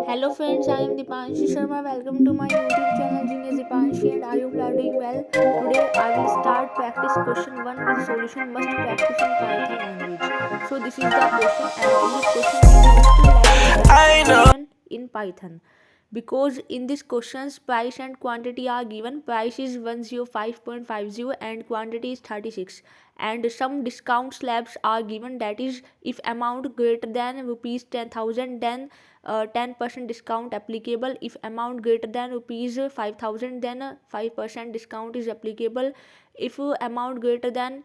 Hello friends, I am Deepanshi Sharma. Welcome to my YouTube channel Genius Deepanshi and I hope you are doing well. Today I will start practice question 1 with solution must practice in Python language. So this is the question and in this question we used to let I know. function in Python. Because in this questions price and quantity are given. Price is 105.50 and quantity is 36 and some discount slabs are given, that is if amount greater than rupees 10,000 then 10% discount applicable. If amount greater than rupees 5,000 then 5% discount is applicable. If amount greater than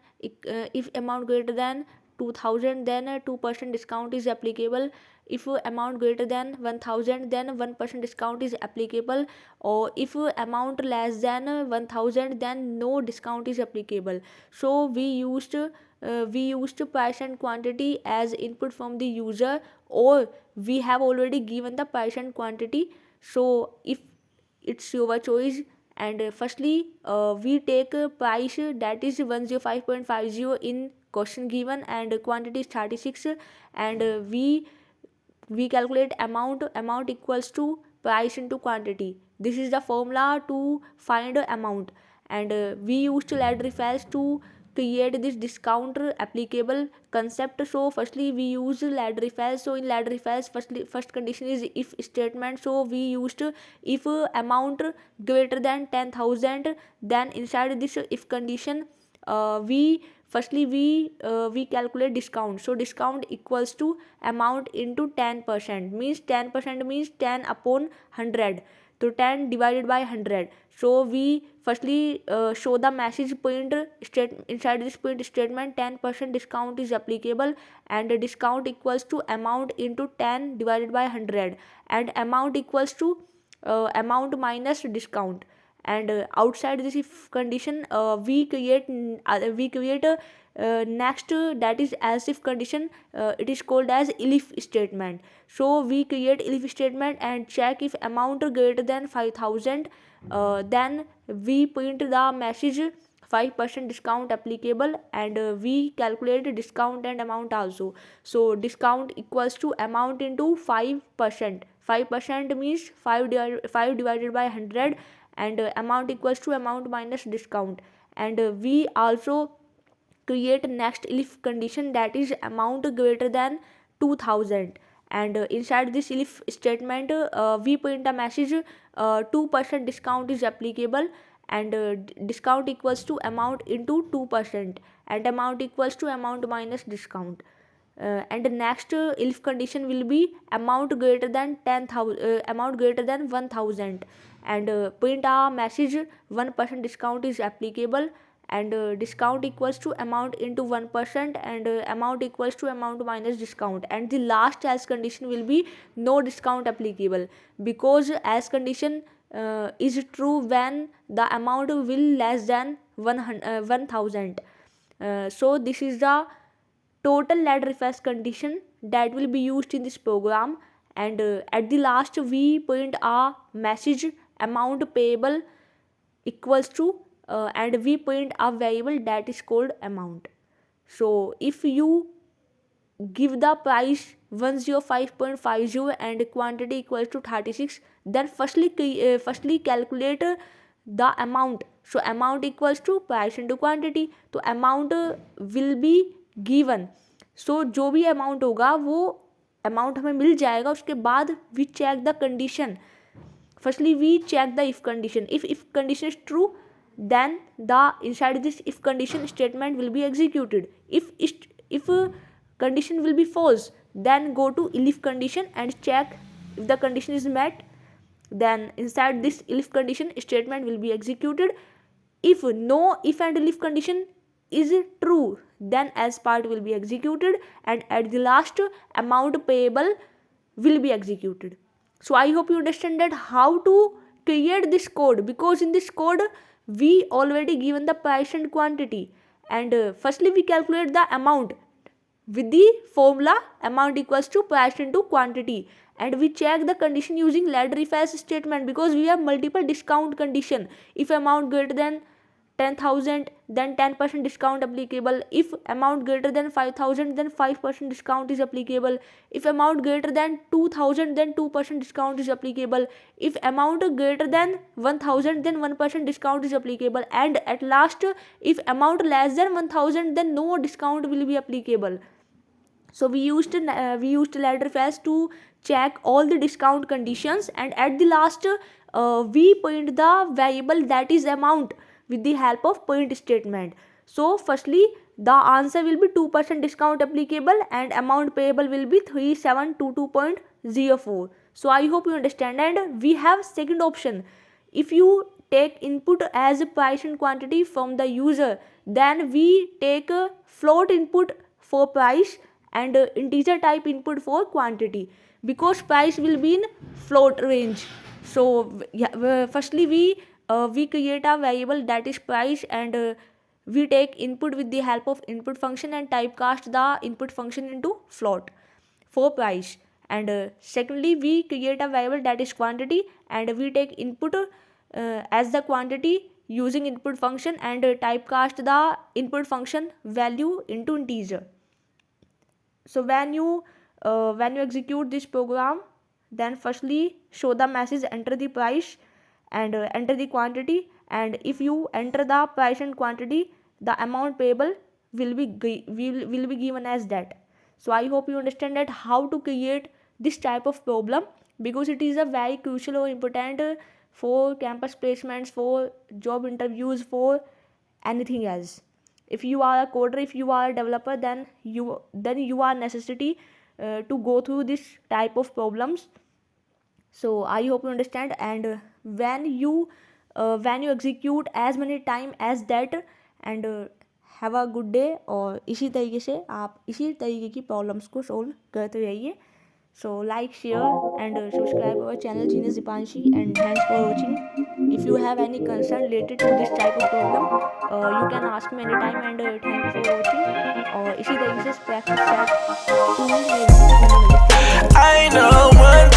2,000 then 2% discount is applicable. If amount greater than 1,000 then 1% discount is applicable, or if amount less than 1,000 then no discount is applicable. So we used price and quantity as input from the user, or we have already given the price and quantity. So if it's your choice, and firstly we take price, that is 105.50 in question given, and quantity is 36, and we calculate amount equals to price into quantity. This is the formula to find amount, and we used library files to create this discount applicable concept. So firstly we use library files. So in library files, first condition is if statement. So we used if amount greater than 10,000, then inside this if condition we calculate discount. So discount equals to amount into 10%, means 10% means 10 upon 100, so 10 divided by 100. So we firstly show the message print state inside this print statement 10% discount is applicable, and the discount equals to amount into 10 divided by 100, and amount equals to amount minus discount. And outside this if condition we create a next, that is as if condition. It is called as if statement. So we create if statement and check if amount greater than 5,000, then we print the message 5% discount applicable, and we calculate discount and amount also. So discount equals to amount into 5%. 5% means 5 divided by 100, and amount equals to amount minus discount. And we also create next if condition, that is amount greater than 2,000, and inside this if statement we print a message 2% discount is applicable, and discount equals to amount into 2%, and amount equals to amount minus discount. And the next if condition will be amount greater than 10,000, amount greater than 1,000, and print a message 1% discount is applicable, and discount equals to amount into 1%, and amount equals to amount minus discount. And the last else condition will be no discount applicable, because as condition is true when the amount will less than 1,000. So this is the total let request condition that will be used in this program, and at the last we print a message amount payable equals to and we print a variable that is called amount. So if you give the price 105.50 and quantity equals to 36, then firstly calculate the amount. So amount equals to price into quantity, तो amount will be given. So जो भी amount होगा वो amount हमें मिल जाएगा. उसके बाद we check the condition. Firstly we check the if condition. If condition is true, then the inside this if condition statement will be executed. If condition will be false, then go to if condition and check if the condition is met, then inside this if condition statement will be executed. If no if and if condition is true, then else part will be executed, and at the last amount payable will be executed. So I hope you understand that how to create this code, because in this code we already given the price and quantity, and firstly we calculate the amount with the formula amount equals to price into quantity, and we check the condition using let reface statement, because we have multiple discount condition. If amount greater than 10,000, then 10% discount applicable. If amount greater than 5,000, then 5% discount is applicable. If amount greater than 2,000, then 2% discount is applicable. If amount greater than 1,000, then 1% discount is applicable. And at last, if amount less than 1,000, then no discount will be applicable. So we used ladder if to check all the discount conditions, and at the last we print the variable that is amount with the help of print statement. So firstly, the answer will be 2% discount applicable and amount payable will be 3722.04. So I hope you understand. And we have second option. If you take input as price and quantity from the user, then we take a float input for price and integer type input for quantity, because price will be in float range. So yeah, firstly we create a variable that is price, and we take input with the help of input function and typecast the input function into float for price. And secondly, we create a variable that is quantity, and we take input as the quantity using input function, and typecast the input function value into integer. So when you execute this program, then firstly show the message enter the price and enter the quantity, and if you enter the price and quantity, the amount payable will be given as that. So I hope you understand that how to create this type of problem, because it is a very crucial or important for campus placements, for job interviews, for anything else. If you are a coder, if you are a developer, then you are necessity to go through this type of problems. So I hope you understand. And when you execute as many time as that, and have a good day, और इसी तरीके से आप इसी तरीके की problems को solve करते रहिए. So like, share and subscribe our channel Genius Deepanshi, and thanks for watching. If you have any concern related to this type of problem, you can ask me anytime, and thank you for watching. और इसी तरीके से practice